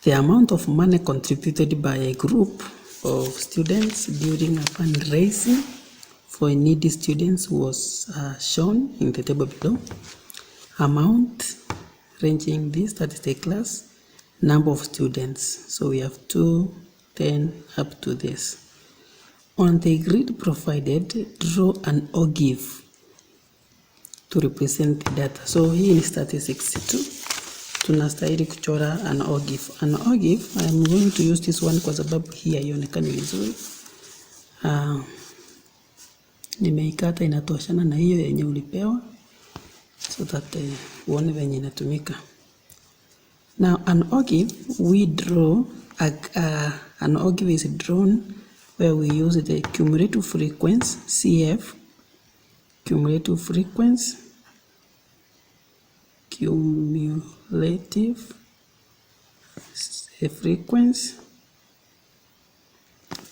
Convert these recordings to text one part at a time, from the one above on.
The amount of money contributed by a group of students during a fundraising for needy students was shown in the table below. Amount ranging this, that is the class, number of students. So we have 2, 10 up to this. On the grid provided, draw an ogive to represent the data. So hii ni statistics tu. Tunastahili kuchora an ogive. An ogive, I am going to use this one kwa sababu hii haionekani vizuri. Nimeikata inatoshana na hiyo yenye ulipewa, so that uone venye inatumika. Now an ogive, we draw an ogive is drawn where we use the cumulative frequency CF, cumulative frequency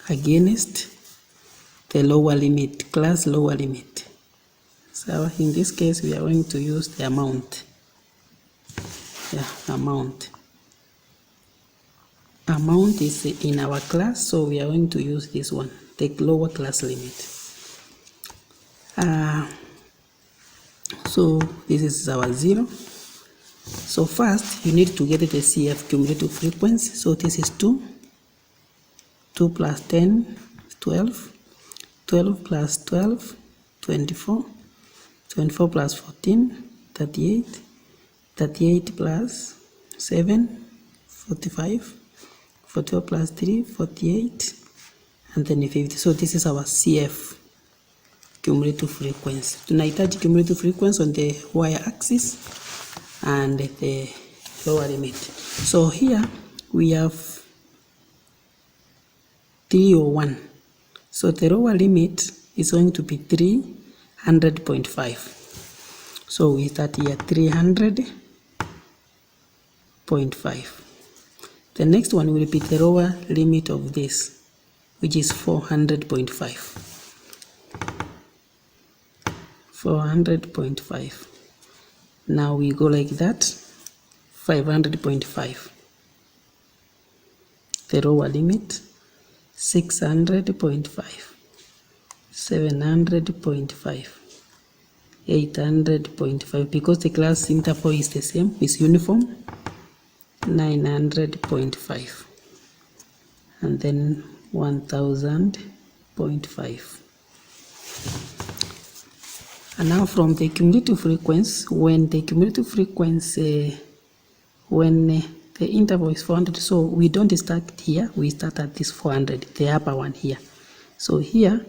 against the lower limit, class lower limit. So in this case we are going to use the amount. Amount is in our class, so we are going to use this one, the lower class limit. So this is our 0. So first you need to get the CF, cumulative frequency. So this is 2 plus 10, 12, 12 plus 12, 24, 24 plus 14, 38, 38 plus 7, 45, 44 plus 3, 48, and then 50. So this is our CF, cumulative frequency. Tunahitaji cumulative frequency on the y-axis and the lower limit. So here we have 301. So the lower limit is going to be 300.5. So we start here 300.5. The next one will be the lower limit of this, which is 400.5. 400.5. Now we go like that, 500.5. The lower limit, 600.5, 700.5, 800.5, because the class interval is the same, is uniform, 900.5, and then 1000.5. And now from the cumulative frequency, when the interval is 400, so we don't start here, we start at this 400, the upper one here. So here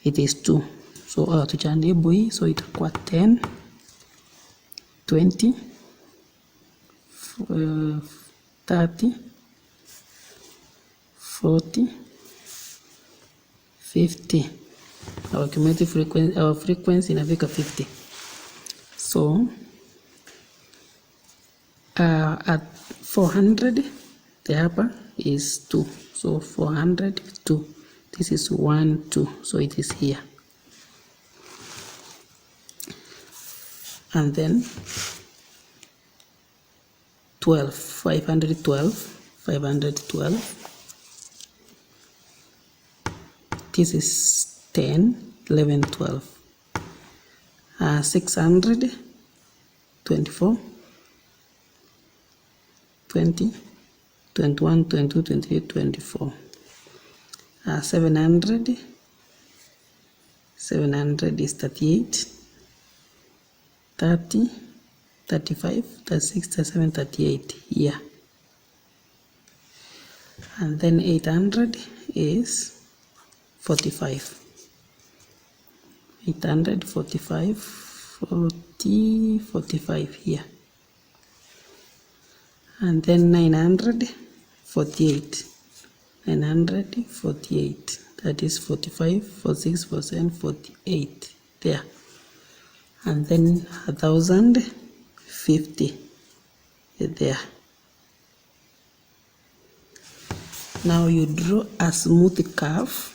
it is 2. So tuchandebu hii, so itakuwa 10, 20, 30, 40, 50. Our cumulative frequency, our frequency inafika 50. So at 400, the upper is 2. So 400, 2. This is 1, 2. So it is here. And then 12, 512, 512. This is 10, 11, 12. 600, 24, 20, 21, 22, 28, 24. 700, 700 is 38, 30, 35, 36, 37, 38 here. And then 800 is 45. 845, 40, 45 here. And then 948, 948, that is 45, 46, 47, 48 there. And then 1050 there. Now you draw a smooth curve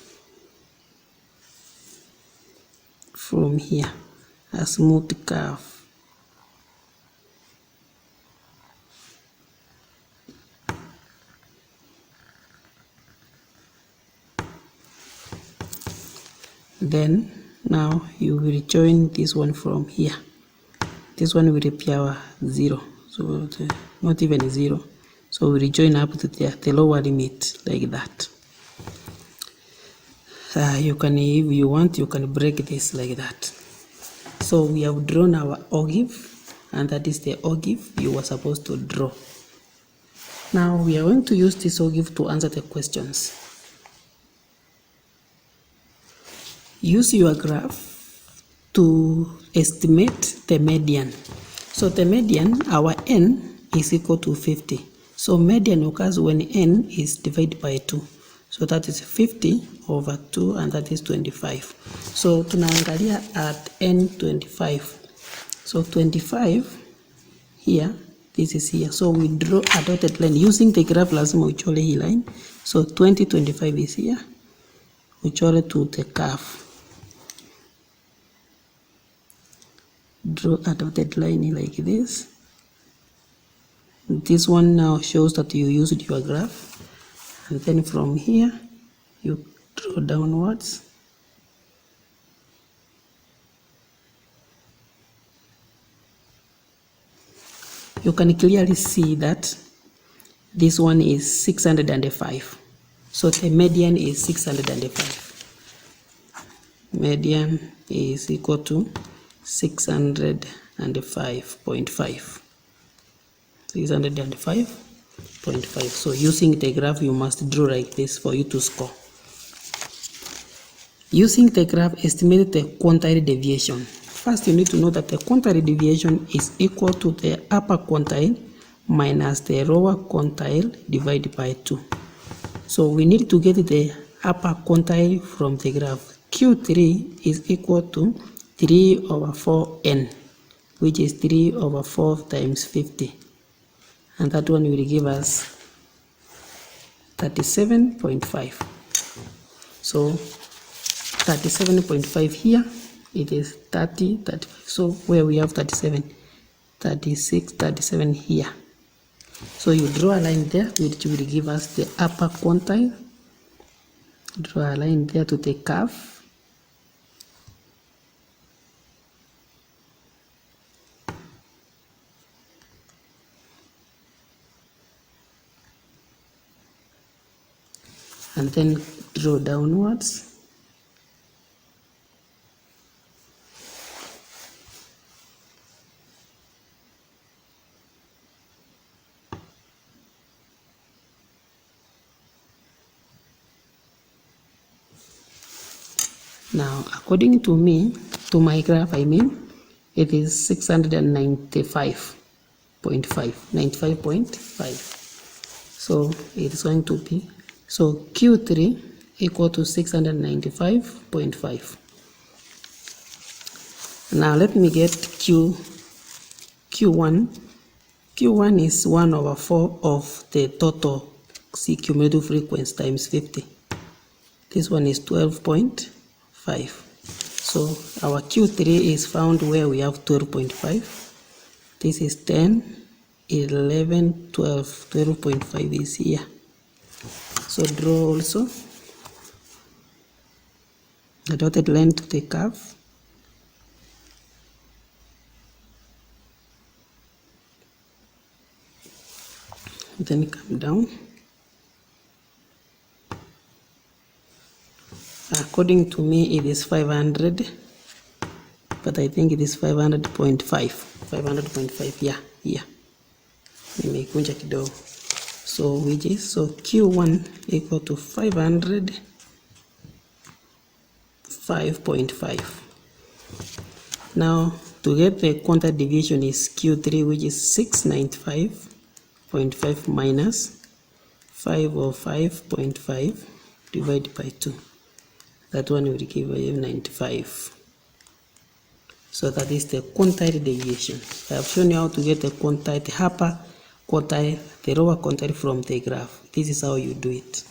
from here, a smooth curve. then now you will join this one from here. This one will appear 0, so not even 0. So we will join up to the lower limit like that. You can, if you want, you can break this like that. So we have drawn our ogive, and that is the ogive you were supposed to draw. Now we are going to use this ogive to answer the questions. Use your graph to estimate the median. So the median, our n is equal to 50. So median occurs when n is divided by 2. So that is 50 over 2, and that is 25. So tunaangalia at n 25. So 25 here, this is here. So we draw a dotted line using the graph. Lazima uchore hii line. So 25 is here. Uchore to the curve. Draw a dotted line like this. This one now shows that you used your graph. And then from here, you draw downwards. You can clearly see that this one is 605. So the median is 605. Median is equal to 605.5. 605.5. So using the graph, you must draw like this for you to score. Using the graph, estimate the quantile deviation. First, you need to know that the quantile deviation is equal to the upper quantile minus the lower quantile divided by 2. So we need to get the upper quantile from the graph. Q3 is equal to 3 over 4n, which is 3 over 4 times 50. And that one will give us 37.5. So 37.5 here, it is 30, 35. So where we have 37, 36, 37 here. So you draw a line there, which will give us the upper quantile. Draw a line there to the curve. And then draw downwards. Now, according to me, to my graph, I mean, it is 695.5, 95.5. So it is going to be, so Q3 equal to 695.5. Now let me get Q1. Q1 is 1 over 4 of the total cumulative frequency times 50. This one is 12.5. So our Q3 is found where we have 12.5. This is 10, 11, 12. 12.5 is here. So draw also the dotted line to the curve. Then come down. According to me, it is 500, but I think it is 500.5. 500.5, yeah, here. Nimekunja kidogo. So which is, so Q1 equal to 505.5. Now to get the quantile division is Q3, which is 695.5 minus 505.5 divided by 2. That one will give 95. So that is the quantile deviation. I have shown you how to get the quantile, the upper quantile, the lower quantile from the graph. This is how you do it.